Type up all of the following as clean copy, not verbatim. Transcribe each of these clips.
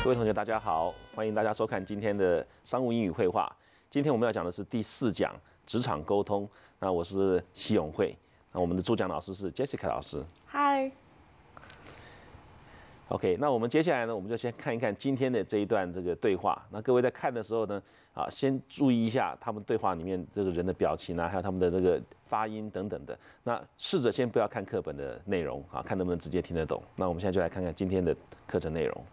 各位同学，大家好，欢迎大家收看今天的商务英语绘画。今天我们要讲的是第4讲职场沟通。那我是奚永慧，那我们的主讲老师是 Jessica 老师。嗨。OK， 那我们接下来呢，我们就先看一看今天的这一段这个对话。那各位在看的时候呢，先注意一下他们对话里面这个人的表情啊，还有他们的这个发音等等的。那试着先不要看课本的内容啊，看能不能直接听得懂。那我们现在就来看看今天的课程内容。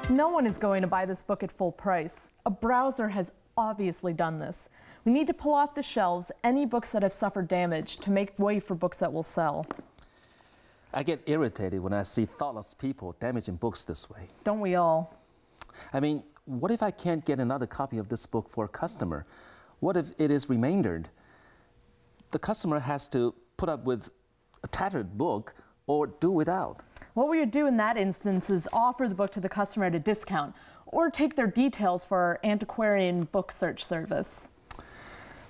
No one is going to buy this book at full price. A browser has obviously done this. We need to pull off the shelves any books that have suffered damage to make way for books that will sell. I get irritated when I see thoughtless people damaging books this way. Don't we all? I mean, what if I can't get another copy of this book for a customer? What if it is remaindered? The customer has to put up with a tattered book or do without. What we would do in that instance is offer the book to the customer at a discount or take their details for our antiquarian book search service.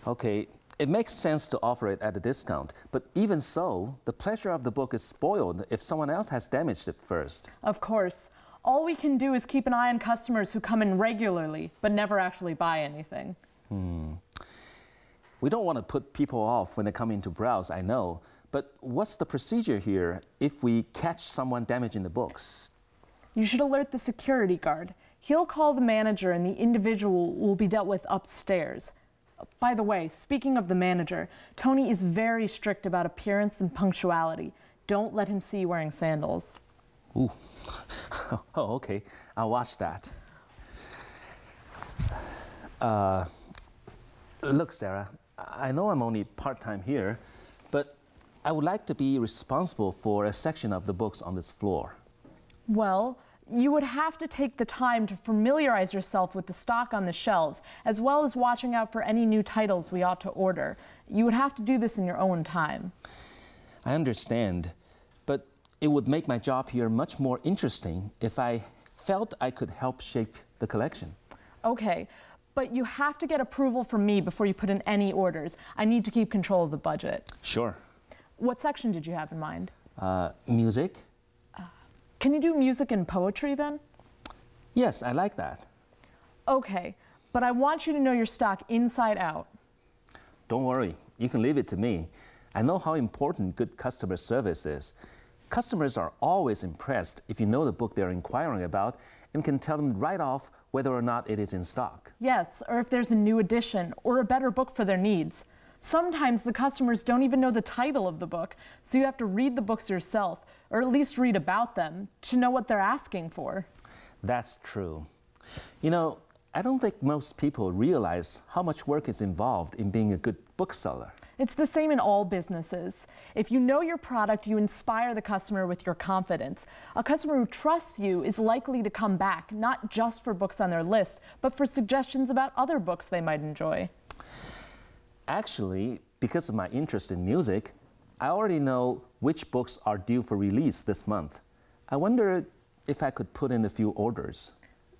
Okay, it makes sense to offer it at a discount, but even so, the pleasure of the book is spoiled if someone else has damaged it first. Of course. All we can do is keep an eye on customers who come in regularly but never actually buy anything. We don't want to put people off when they come in to browse, I know, but what's the procedure here if we catch someone damaging the books? You should alert the security guard. He'll call the manager and the individual will be dealt with upstairs. By the way, speaking of the manager, Tony is very strict about appearance and punctuality. Don't let him see you wearing sandals. Ooh. Oh, okay. I'll watch that. Look, Sarah, I know I'm only part-time here, but I would like to be responsible for a section of the books on this floor. Well, you would have to take the time to familiarize yourself with the stock on the shelves, as well as watching out for any new titles we ought to order. You would have to do this in your own time. I understand, but it would make my job here much more interesting if I felt I could help shape the collection. Okay, but you have to get approval from me before you put in any orders. I need to keep control of the budget. Sure. What section did you have in mind? Music? Can you do music and poetry then? Yes, I like that. Okay, but I want you to know your stock inside out. Don't worry, you can leave it to me. I know how important good customer service is. Customers are always impressed if you know the book they're inquiring about and can tell them right off whether or not it is in stock. Yes, or if there's a new edition or a better book for their needs. Sometimes the customers don't even know the title of the book, so you have to read the books yourself, or at least read about them, to know what they're asking for. That's true. You know, I don't think most people realize how much work is involved in being a good bookseller. It's the same in all businesses. If you know your product, you inspire the customer with your confidence. A customer who trusts you is likely to come back, not just for books on their list, but for suggestions about other books they might enjoy. Actually, because of my interest in music, I already know which books are due for release this month. I wonder if I could put in a few orders.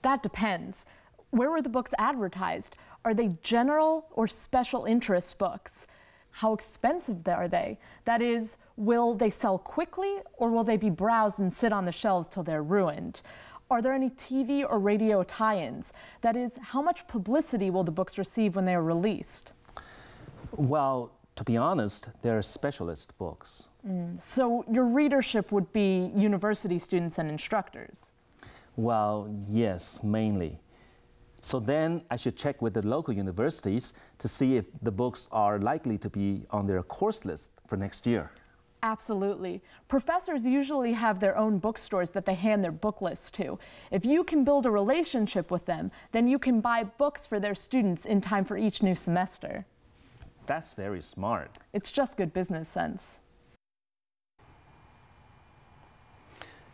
That depends. Where were the books advertised? Are they general or special interest books? How expensive are they? That is, will they sell quickly or will they be browsed and sit on the shelves till they're ruined? Are there any TV or radio tie-ins? That is, how much publicity will the books receive when they are released? Well, to be honest, they're specialist books. So your readership would be university students and instructors? Well, yes, mainly. So then I should check with the local universities to see if the books are likely to be on their course list for next year. Absolutely. Professors usually have their own bookstores that they hand their book lists to. If you can build a relationship with them, then you can buy books for their students in time for each new semester. That's very smart. It's just good business sense.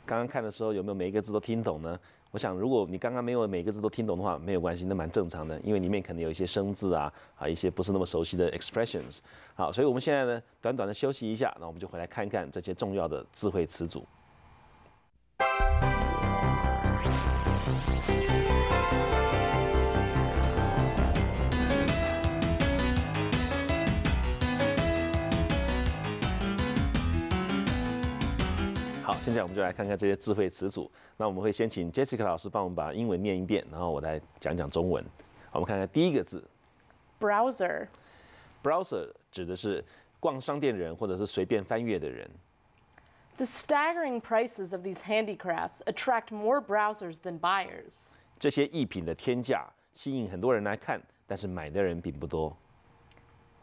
刚刚看的时候有没有每一个字都听懂呢？我想，如果你刚刚没有每个字都听懂的话，没有关系，那蛮正常的，因为里面可能有一些生字啊，一些不是那么熟悉的 expressions。好，所以我们现在呢，短短的休息一下，那我们就回来看看这些重要的智慧词组。现在我们就来看看这些智慧词组。那我们会先请 Jessica 老师帮我们把英文念一遍，然后我来讲讲中文。好，我们看看第一个字 Browser. browser 指的是逛商店的人或者是随便翻阅的人。The staggering prices of these handicrafts attract more browsers than buyers. 这些艺品的天价吸引很多人来看，但是买的人并不多。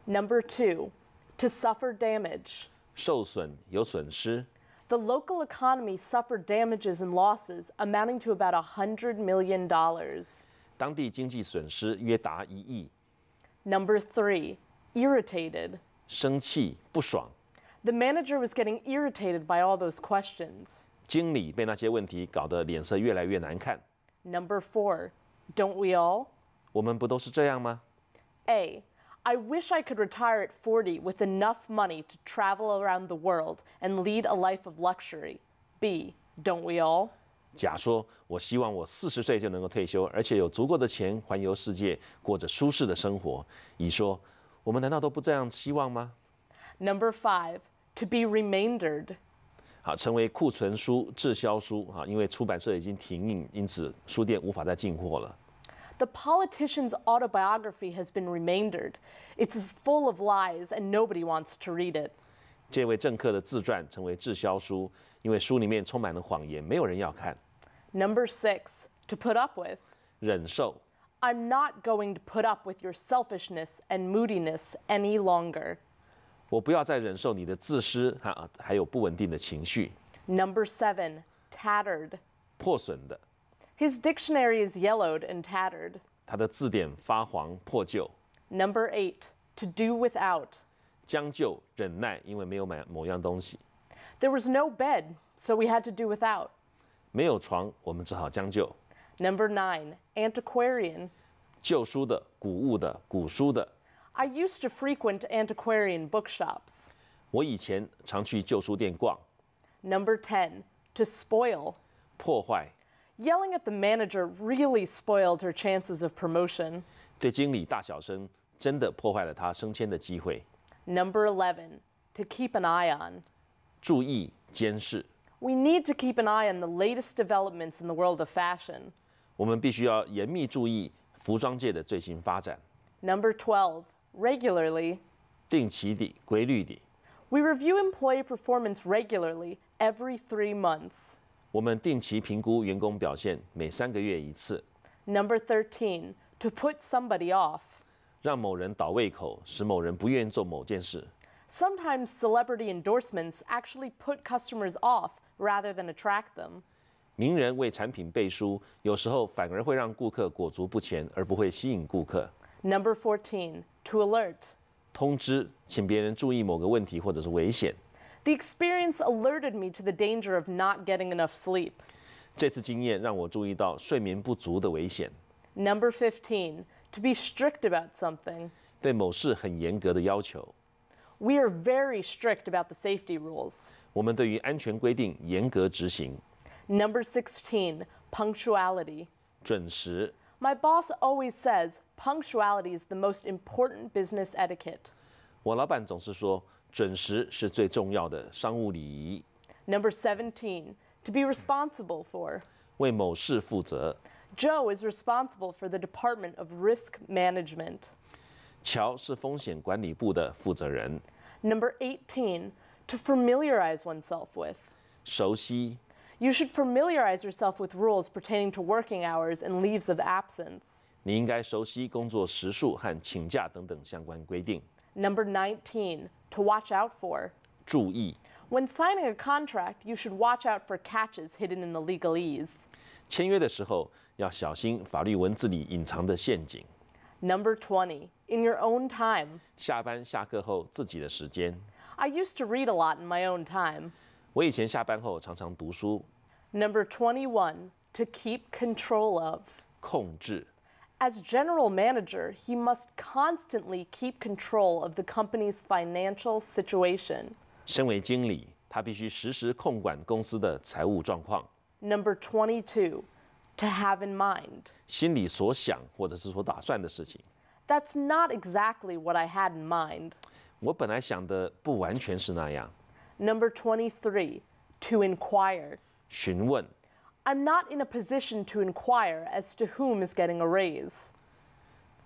Number 2, to suffer damage. 受损有损失， The local economy suffered damages and losses amounting to about $100 million. 当地经济损失约达1亿。 Number 3, irritated. 生气不爽， The manager was getting irritated by all those questions. 经理被那些问题搞得脸色越来越难看。 Number 4, don't we all? 我们不都是这样吗？ A, I wish I could retire at 40 with enough money to travel around the world and lead a life of luxury. B, don't we all? 甲说：“我希望我40岁就能够退休，而且有足够的钱环游世界，过着舒适的生活。”乙说：“我们难道都不这样希望吗 Number 5, to be remaindered. ？”好，成为库存书、滞销书啊，因为出版社已经停印，因此书店无法再进货了。 The politician's autobiography has been remaindered. It's full of lies and nobody wants to read it. 这位政客的自传成为滞销书，因为书里面充满了谎言，没有人要看。 Number 6, to put up with. 忍受， I'm not going to put up with your selfishness and moodiness any longer. 我不要再忍受你的自私还有不稳定的情绪。 Number 7, tattered. 破损的， His dictionary is yellowed and tattered. 他的字典发黄破旧。 Number 8, to do without. 将就忍耐，因为没有买某样东西。 There was no bed, so we had to do without. 没有床，我们只好将就。 Number 9, antiquarian. 旧书的、古物的、古书的。 I used to frequent antiquarian bookshops. 我以前常去旧书店逛。 Number 10, to spoil. 破坏， Yelling at the manager really spoiled her chances of promotion. 对经理大小声，真的破坏了他升迁的机会。 Number 11, to keep an eye on. 注意监视， We need to keep an eye on the latest developments in the world of fashion. 我们必须要严密注意服装界的最新发展， Number 12, regularly. 定期地、规律地。 We review employee performance regularly every 3 months. 我们定期评估员工表现，每3个月一次， Number 13, to put somebody off. 让某人倒胃口，使某人不愿意做某件事。 Sometimes celebrity endorsements actually put customers off rather than attract them. 名人为产品背书，有时候反而会让顾客裹足不前，而不会吸引顾客。 Number 14, to alert. 通知，请别人注意某个问题或者是危险。 The experience alerted me to the danger of not getting enough sleep. 这次经验让我注意到睡眠不足的危险， Number 15, to be strict about something. 对某事很严格的要求。 We are very strict about the safety rules. 我们对于安全规定严格执行， Number 16, punctuality. 准时。 My boss always says punctuality is the most important business etiquette. 我老板总是说，准时是最重要的商务礼仪。 Number 17, to be responsible for. 为某事负责。 Joe is responsible for the Department of Risk Management. 乔是风险管理部的负责人。 Number 18, to familiarize oneself with. 熟悉， You should familiarize yourself with rules pertaining to working hours and leaves of absence. 你应该熟悉工作时数和请假等等相关规定。 Number 19, to watch out for. 注意， When signing a contract, you should watch out for catches hidden in the legalese. 签约的时候要小心法律文字里隐藏的陷阱。 Number 20, in your own time. 下班下课后自己的时间。 I used to read a lot in my own time. 我以前下班后常常读书。 Number 21, to keep control of. 控制， As general manager, he must constantly keep control of the company's financial situation. 身为经理，他必须时时控管公司的财务状况， Number 22, to have in mind. 心里所想或者是所打算的事情。 That's not exactly what I had in mind. 我本来想的不完全是那样。 Number 23, to inquire. 询问。 I'm not in a position to inquire as to whom is getting a raise.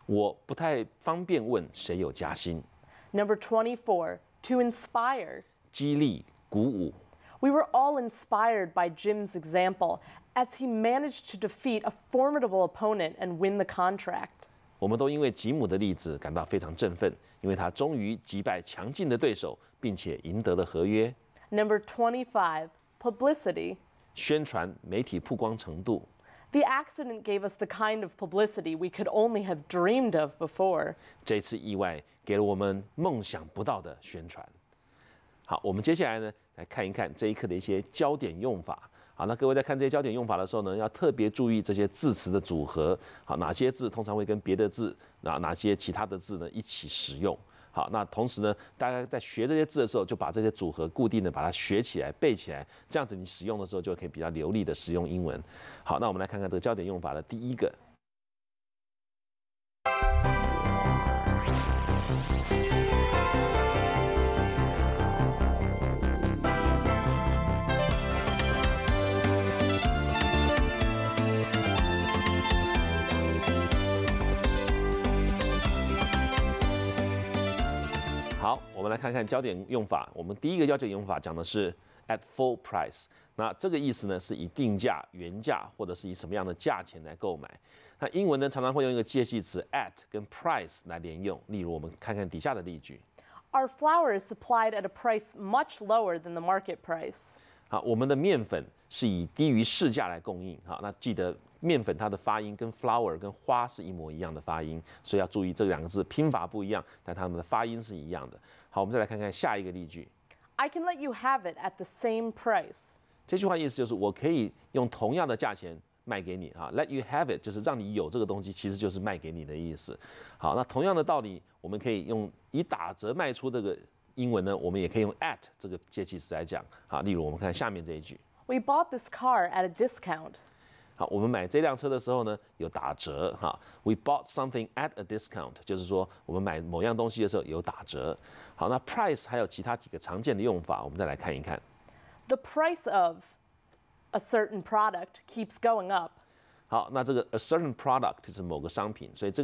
我不太方便问谁有加薪。 Number 24, to inspire. 激励、鼓舞。 We were all inspired by Jim's example as he managed to defeat a formidable opponent and win the contract. 我们都因为吉姆的例子感到非常振奋，因为他终于击败强劲的对手，并且赢得了合约。 Number 25, publicity. 宣传、媒体曝光程度。 The accident gave us the kind of publicity we could only have dreamed of before. 这次意外给了我们梦想不到的宣传。好，我们接下来呢来看一看这一课的一些焦点用法。好，那各位在看这些焦点用法的时候呢，要特别注意这些字词的组合。好，哪些字通常会跟别的字，哪些其他的字呢一起使用？好，那同时呢，大家在学这些字的时候，就把这些组合固定的把它学起来、背起来，这样子你使用的时候就可以比较流利的使用英文。好，那我们来看看这个焦点用法的第一个。好，我们来看看焦点用法。我们第一个焦点用法讲的是 at full price。那这个意思呢，是以定价、原价或者是以什么样的价钱来购买。那英文呢，常常会用一个介系词 at 跟 price 来连用。例如，我们看看底下的例句。 Our flour is supplied at a price much lower than the market price. 好，我们的面粉是以低于市价来供应。好，那记得面粉它的发音跟 flour 跟花是一模一样的发音，所以要注意这两个字拼法不一样，但它们的发音是一样的。好，我们再来看看下一个例句。 I can let you have it at the same price. 这句话意思就是我可以用同样的价钱卖给你啊 ，let you have it 就是让你有这个东西，其实就是卖给你的意思。好，那同样的道理，我们可以用以打折卖出这个英文呢，我们也可以用 at 这个介系词来讲。好，例如我们看下面这一句。 We bought this car at a discount. 好，我们买这辆车的时候呢，有打折。哈 ，We bought something at a discount， 就是说我们买某样东西的时候有打折。好，那 price 还有其他几个常见的用法，我们再来看一看。 The price of a certain product keeps going up. 好，那这个 a certain product 就是某个商品，所以这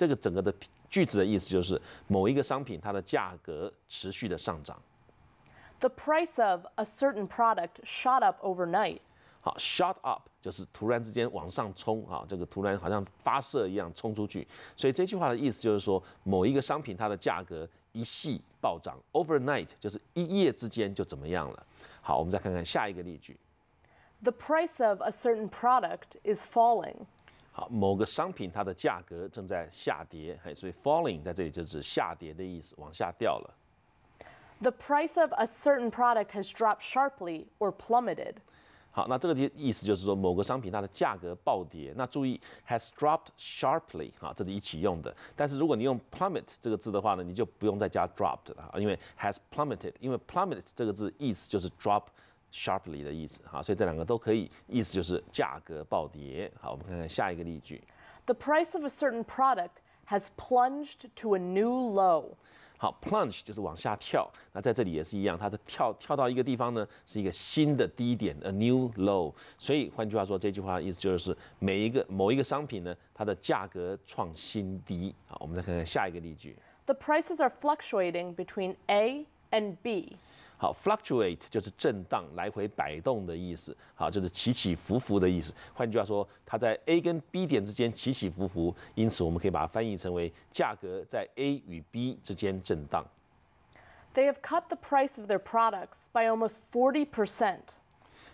个整个的句子的意思就是某一个商品它的价格持续的上涨。 The price of a certain product shot up overnight. 好 ，shot up 就是突然之间往上冲啊，这个突然好像发射一样冲出去。所以这句话的意思就是说，某一个商品它的价格一夕暴涨 ，overnight 就是一夜之间就怎么样了。好，我们再看看下一个例句。 The price of a certain product is falling. 好，某个商品它的价格正在下跌，所以 falling 在这里就指下跌的意思，往下掉了。 The price of a certain product has dropped sharply or plummeted. 好，那这个意思就是说某个商品它的价格暴跌。那注意 has dropped sharply， 好，这是一起用的。但是如果你用 plummet 这个字的话呢，你就不用再加 dropped 了，因为 has plummeted， 因为 plummet 这个字意思就是 drop sharply 的意思，好，所以这两个都可以，意思就是价格暴跌。好，我们看看下一个例句。 The price of a certain product has plunged to a new low. 好 ，plunge 就是往下跳，那在这里也是一样，它的跳到一个地方呢，是一个新的低点 ，a new low。所以换句话说，这句话的意思就是某一个商品呢，它的价格创新低。好，我们再看看下一个例句。 The prices are fluctuating between A and B. 好 ，fluctuate 就是震荡、来回摆动的意思，好，就是起起伏伏的意思。换句话说，它在 A 跟 B 点之间起起伏伏，因此我们可以把它翻译成为价格在 A 与 B 之间震荡。 They have cut the price of their products by almost 40%.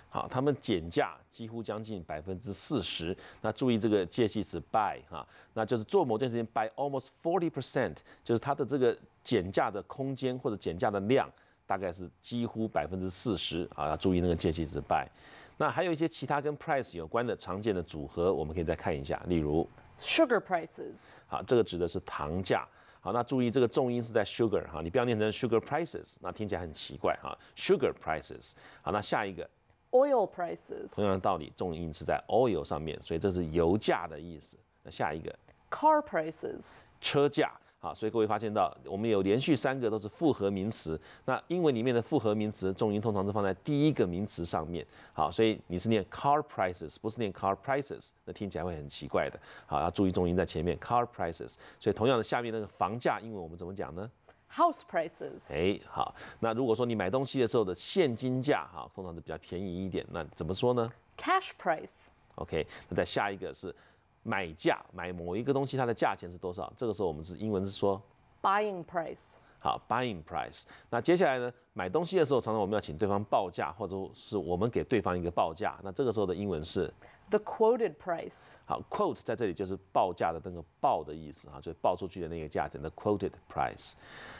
好，他们减价几乎将近40%。那注意这个介系词 by 哈，那就是做某件事情 by almost 40%， 就是它的这个减价的空间或者减价的量。 大概是几乎40%啊，要注意那个介系词 by。那还有一些其他跟 price 有关的常见的组合，我们可以再看一下，例如 Sugar prices. 好，这个指的是糖价。好，那注意这个重音是在 sugar 哈，你不要念成 sugar prices， 那听起来很奇怪哈。sugar prices。好，那下一个 Oil prices. 同样的道理，重音是在 oil 上面，所以这是油价的意思。那下一个 Car prices. 车价。好，所以各位发现到，我们有连续3个都是复合名词。那英文里面的复合名词重音通常是放在第一个名词上面。好，所以你是念 car prices， 不是念 car prices， 那听起来会很奇怪的。好，要注意重音在前面 car prices。所以同样的，下面那个房价，英文我们怎么讲呢？ House prices. 好，那如果说你买东西的时候的现金价，哈，通常是比较便宜一点，那怎么说呢？ Cash price. OK， 那再下一个是买价，买某一个东西它的价钱是多少？这个时候我们是英文是说 Buying price. 好 buying price。那接下来呢，买东西的时候，常常我们要请对方报价，或者是我们给对方一个报价。那这个时候的英文是 The quoted price. 好 quote 在这里就是报价的那个报的意思啊，就是报出去的那个价钱的 quoted price。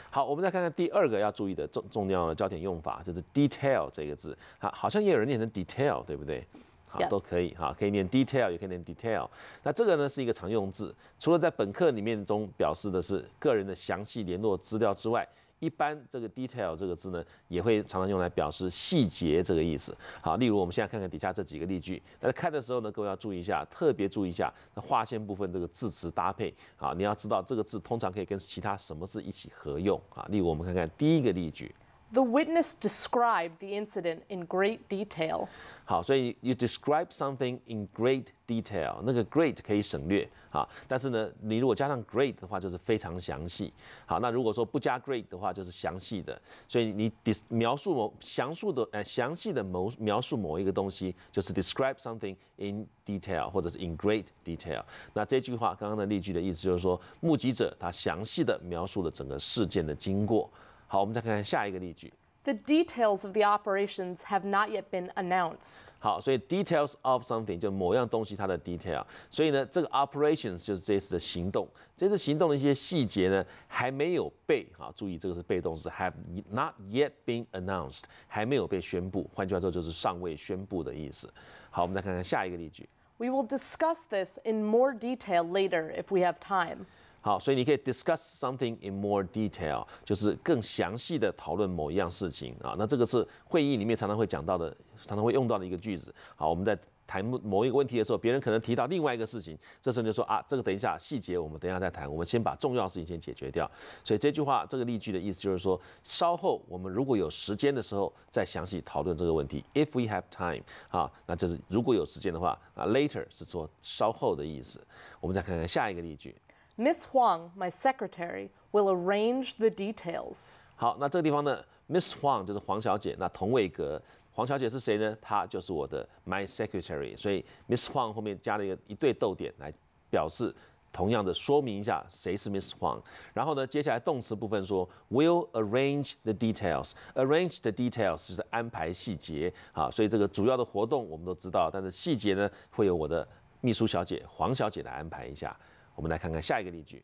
好，我们再看看第2个要注意的重要的焦点用法，就是 detail 这个字。好像也有人念成 detail， 对不对？好， Yes. 都可以哈，可以念 detail， 也可以念 detail。那这个呢是一个常用字，除了在本课里面中表示的是个人的详细联络资料之外，一般这个 detail 这个字呢，也会常常用来表示细节这个意思。好，例如我们现在看看底下这几个例句，在看的时候呢，各位要注意一下，特别注意一下那划线部分这个字词搭配啊，你要知道这个字通常可以跟其他什么字一起合用啊。例如我们看看第1个例句。 The witness described the incident in great detail. 好，所以 you describe something in great detail， 那个 great 可以省略啊，但是呢，你如果加上 great 的话，就是非常详细。好，那如果说不加 great 的话，就是详细的。所以你描述详细的描述某一个东西，就是 describe something in detail 或者是 in great detail。那这句话刚刚的例句的意思就是说，目击者他详细的描述了整个事件的经过。好，我们再看看下一个例句。 The details of the operations have not yet been announced. 好，所以 details of something 就某样东西它的 detail， 所以呢，这个 operations 就是这次的行动，这次行动的一些细节呢还没有被注意这个是被动式 have not yet been announced， 还没有被宣布，换句话说就是尚未宣布的意思。好，我们再看看下一个例句。 We will discuss this in more detail later if we have time. 好，所以你可以 discuss something in more detail， 就是更详细的讨论某一样事情啊。那这个是会议里面常常会讲到的，常常会用到的一个句子。好，我们在谈某一个问题的时候，别人可能提到另外一个事情，这时候就说啊，这个等一下细节我们等一下再谈，我们先把重要的事情先解决掉。所以这句话这个例句的意思就是说，稍后我们如果有时间的时候再详细讨论这个问题。If we have time， 啊，那就是如果有时间的话，啊 later 是说稍后的意思。我们再看看下一个例句。 Miss Huang, my secretary, will arrange the details. 好，那这个地方呢 ，Miss Huang 就是黄小姐，那同位格，黄小姐是谁呢？她就是我的 my secretary， 所以 Miss Huang 后面加了一对逗点来表示同样的说明一下谁是 Miss Huang。然后呢，接下来动词部分说 will arrange the details，arrange the details 就是安排细节啊，所以这个主要的活动我们都知道，但是细节呢会由我的秘书小姐黄小姐来安排一下。我们来看看下一个例句。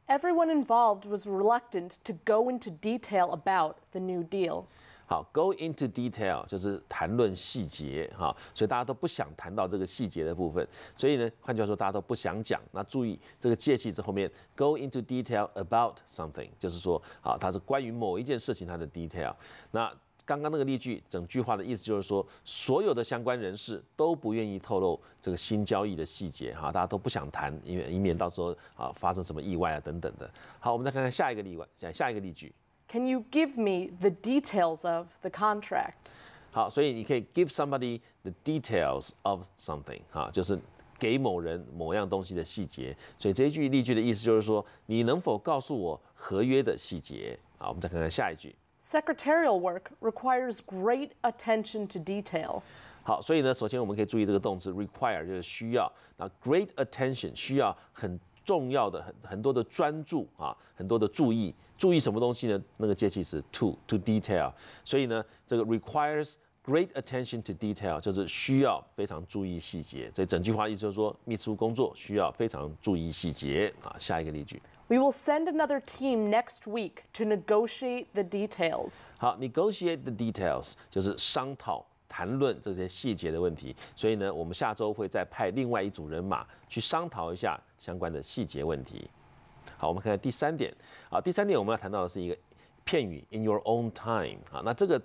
Everyone involved was reluctant to go into detail about the New Deal. 好 ，go into detail 就是谈论细节哈，所以大家都不想谈到这个细节的部分，所以呢，换句话说，大家都不想讲。那注意这个介系词后面 go into detail about something， 就是说啊，它是关于某一件事情它的 detail。那刚刚那个例句，整句话的意思就是说，所有的相关人士都不愿意透露这个新交易的细节哈，大家都不想谈，以免到时候啊发生什么意外啊等等的。好，我们再看看下一个例句。 Can you give me the details of the contract? 好，所以你可以 give somebody the details of something， 哈，就是给某人某样东西的细节。所以这一句例句的意思就是说，你能否告诉我合约的细节？好，我们再看看下一句。 Secretarial work requires great attention to detail. 好，所以呢，首先我们可以注意这个动词 require 就是需要，那 great attention 需要很重要的很多的专注啊，很多的注意，注意什么东西呢？那个介系词 to detail， 所以呢，这个 requires great attention to detail 就是需要非常注意细节。所以整句话意思就是说，秘书工作需要非常注意细节啊。下一个例句。 We will send another team next week to negotiate the details. 好 ，negotiate the details 就是商讨、谈论这些细节的问题。所以呢，我们下周会再派另外一组人马去商讨一下相关的细节问题。好，我们看看第3点。啊，第3点我们要谈到的是一个片语 in your own time 啊，那这个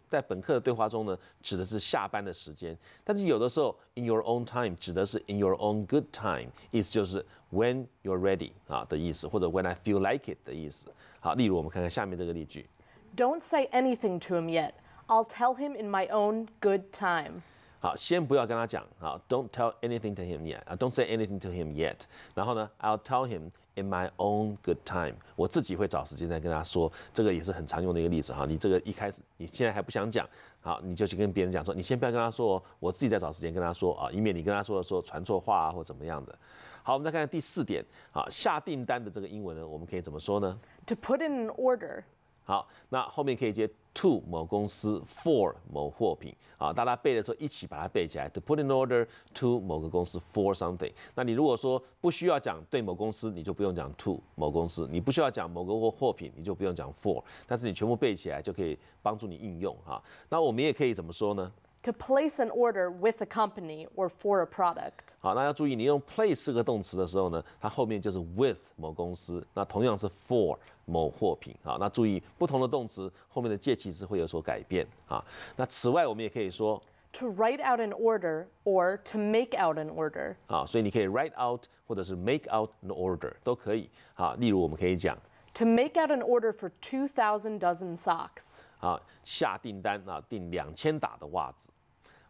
在本课的对话中呢，指的是下班的时间，但是有的时候 in your own time 指的是 in your own good time， 意思就是 when you're ready 啊的意思，或者 when I feel like it 的意思。好，例如我们看看下面这个例句 Don't say anything to him yet. I'll tell him in my own good time. 好，先不要跟他讲啊 ，Don't tell anything to him yet 啊 ，Don't say anything to him yet。然后呢 ，I'll tell him in my own good time， 我自己会找时间再跟他说。这个也是很常用的一个例子哈。你这个一开始你现在还不想讲，好，你就去跟别人讲说，你先不要跟他说，我自己再找时间跟他说啊，以免你跟他说的时候传错话啊或怎么样的。好，我们再看看第4点啊，下订单的这个英文呢，我们可以怎么说呢？ To put in an order. 好，那后面可以接 to 某公司 for 某货品啊，大家背的时候一起把它背起来。To put in order to 某个公司 for something。那你如果说不需要讲对某公司，你就不用讲 to 某公司；你不需要讲某个货品，你就不用讲 for。但是你全部背起来就可以帮助你应用啊。那我们也可以怎么说呢？ To place an order with a company or for a product. 好，那要注意，你用 place 这个动词的时候呢，它后面就是 with 某公司，那同样是 for 某货品。好，那注意不同的动词后面的介系词会有所改变啊。那此外，我们也可以说 To write out an order or to make out an order. 啊，所以你可以 write out 或者是 make out an order 都可以。好，例如我们可以讲 To make out an order for 2,000 dozen socks. 啊，下订单啊，订2000打的袜子。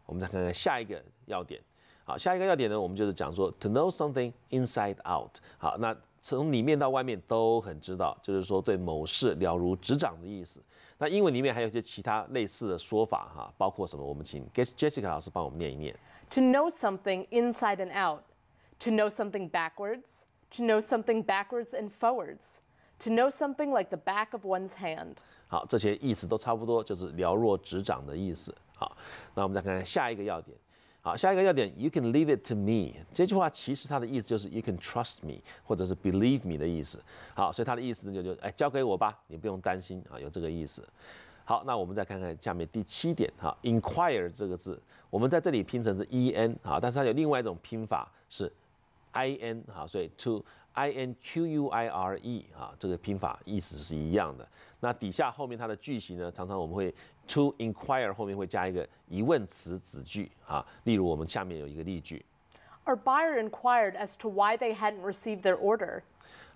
我们再看看下一个要点。好，下一个要点呢，我们就是讲说 to know something inside out。好，那从里面到外面都很知道，就是说对某事了如指掌的意思。那英文里面还有一些其他类似的说法哈，包括什么？我们请 Jessica 老师帮我们念一念。To know something inside and out. To know something backwards. To know something backwards and forwards. To know something like the back of one's hand. 好，这些意思都差不多，就是了若指掌的意思。好，那我们再看看下一个要点。好，下一个要点 ，You can leave it to me。这句话其实它的意思就是 You can trust me， 或者是 believe me 的意思。好，所以它的意思呢哎，交给我吧，你不用担心啊，有这个意思。好，那我们再看看下面第7点哈 ，inquire 这个字，我们在这里拼成是 en 啊，但是它有另外一种拼法是 in 哈，所以 to inquire 啊，这个拼法意思是一样的。那底下后面它的句型呢，常常我们会 to inquire 后面会加一个疑问词子句啊，例如我们下面有一个例句。Our buyer inquired as to why they hadn't received their order.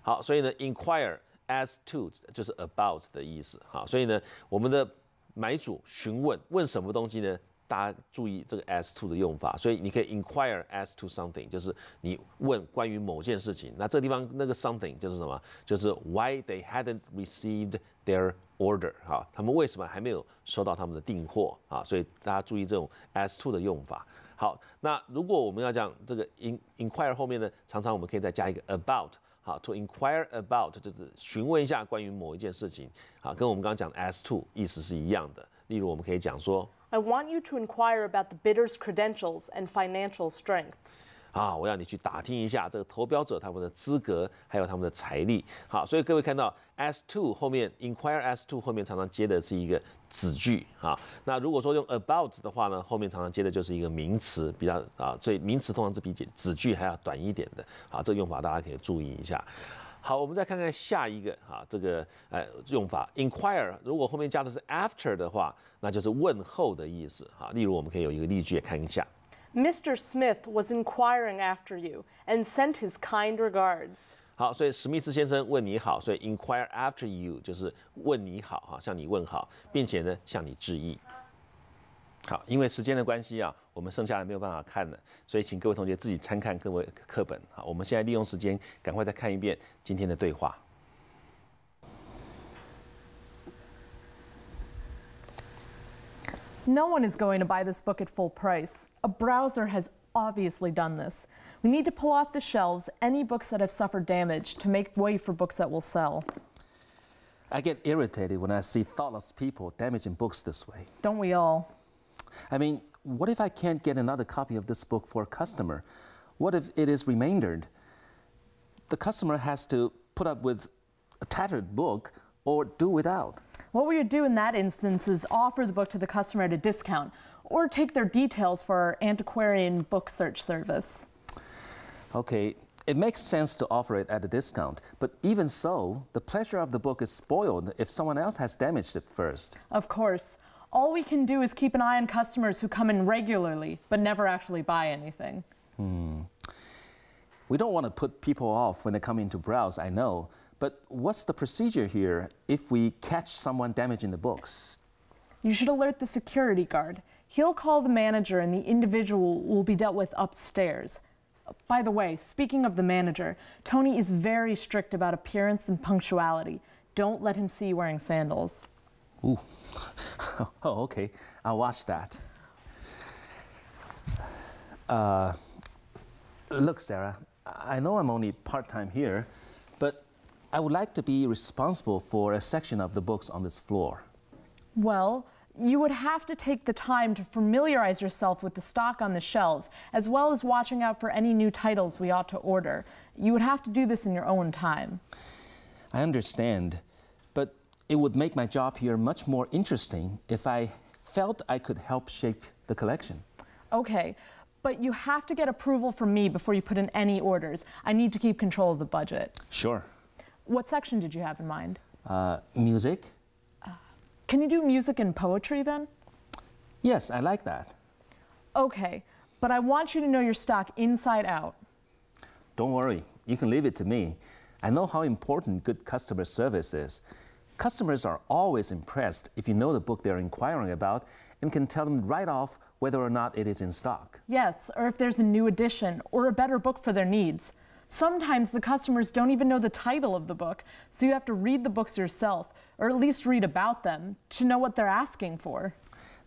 好，所以呢 inquire as to 就是 about 的意思。好，所以呢我们的买主询问什么东西呢？大家注意这个 as to 的用法，所以你可以 inquire as to something， 就是你问关于某件事情。那这个地方那个 something 就是什么？就是 why they hadn't received their order。好，他们为什么还没有收到他们的订货啊？所以大家注意这种 as to 的用法。好，那如果我们要讲这个 inquire 后面呢，常常我们可以再加一个 about。好 ，to inquire about 就是询问一下关于某一件事情。好，跟我们刚刚讲 as to 意思是一样的。例如我们可以讲说。I want you to inquire about the bidder's credentials and financial strength. 啊，我要你去打听一下这个投标者他们的资格，还有他们的财力。好，所以各位看到 as to 后面 inquire as to 后面常常接的是一个子句啊。那如果说用 about 的话呢，后面常常接的就是一个名词，比较啊，所以名词通常是比子句还要短一点的。啊，这个用法大家可以注意一下。好，我们再看看下一个啊，这个用法 inquire 如果后面加的是 after 的话，那就是问候的意思啊。例如我们可以有一个例句看一下。Mr. Smith was inquiring after you and sent his kind regards. 好，所以史密斯先生问你好，所以 inquire after you 就是问你好哈，向你问好，并且呢向你致意。好，因为时间的关系啊，我们剩下的没有办法看了，所以请各位同学自己参看各位课本。好，我们现在利用时间赶快再看一遍今天的对话。No one is going to buy this book at full price. A browser has obviously done this. We need to pull off the shelves any books that have suffered damage to make way for books that will sell. I get irritated when I see thoughtless people damaging books this way. Don't we all? I mean, what if I can't get another copy of this book for a customer? What if it is remaindered? The customer has to put up with a tattered book or do without. What we would do in that instance is offer the book to the customer at a discount or take their details for our antiquarian book search service. Okay, it makes sense to offer it at a discount, but even so, the pleasure of the book is spoiled if someone else has damaged it first. Of course. All we can do is keep an eye on customers who come in regularly but never actually buy anything. We don't want to put people off when they come in to browse, I know, but what's the procedure here if we catch someone damaging the books? You should alert the security guard. He'll call the manager and the individual will be dealt with upstairs. By the way, speaking of the manager, Tony is very strict about appearance and punctuality. Don't let him see you wearing sandals. Ooh. Oh, okay. I'll watch that. Look, Sarah, I know I'm only part-time here, but I would like to be responsible for a section of the books on this floor. Well, you would have to take the time to familiarize yourself with the stock on the shelves, as well as watching out for any new titles we ought to order. You would have to do this in your own time. I understand, but it would make my job here much more interesting if I felt I could help shape the collection. Okay, but you have to get approval from me before you put in any orders. I need to keep control of the budget. Sure. What section did you have in mind? Music? Can you do music and poetry then? Yes, I like that. Okay, but I want you to know your stock inside out. Don't worry, you can leave it to me. I know how important good customer service is. Customers are always impressed if you know the book they're inquiring about and can tell them right off whether or not it is in stock. Yes, or if there's a new edition or a better book for their needs. Sometimes the customers don't even know the title of the book, so you have to read the books yourself, or at least read about them, to know what they're asking for.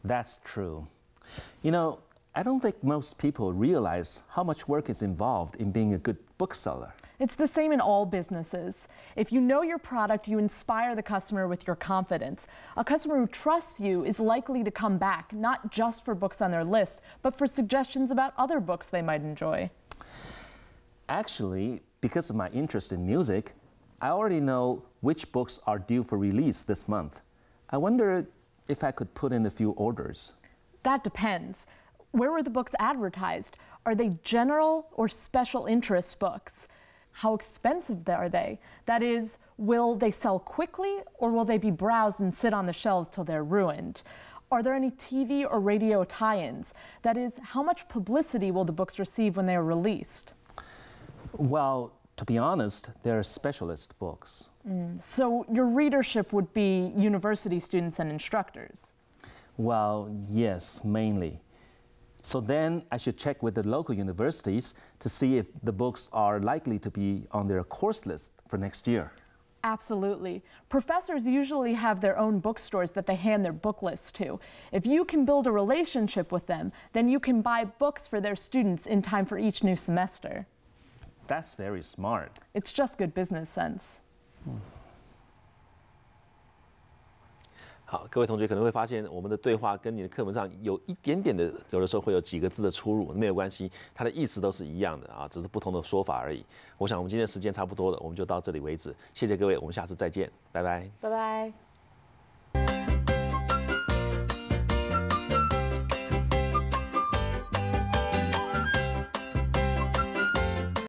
That's true. You know, I don't think most people realize how much work is involved in being a good bookseller. It's the same in all businesses. If you know your product, you inspire the customer with your confidence. A customer who trusts you is likely to come back, not just for books on their list, but for suggestions about other books they might enjoy. Actually, because of my interest in music, I already know which books are due for release this month. I wonder if I could put in a few orders. That depends. Where were the books advertised? Are they general or special interest books? How expensive are they? That is, will they sell quickly or will they be browsed and sit on the shelves till they're ruined? Are there any TV or radio tie-ins? That is, how much publicity will the books receive when they are released? Well, to be honest, they're specialist books. So your readership would be university students and instructors? Well, yes, mainly. So then I should check with the local universities to see if the books are likely to be on their course list for next year. Absolutely. Professors usually have their own bookstores that they hand their book lists to. If you can build a relationship with them, then you can buy books for their students in time for each new semester. That's very smart. It's just good business sense. 好，各位同学可能会发现，我们的对话跟你的课本上有一点点的，有的时候会有几个字的出入，没有关系，它的意思都是一样的啊，只是不同的说法而已。我想我们今天时间差不多了，我们就到这里为止。谢谢各位，我们下次再见，拜拜。拜拜。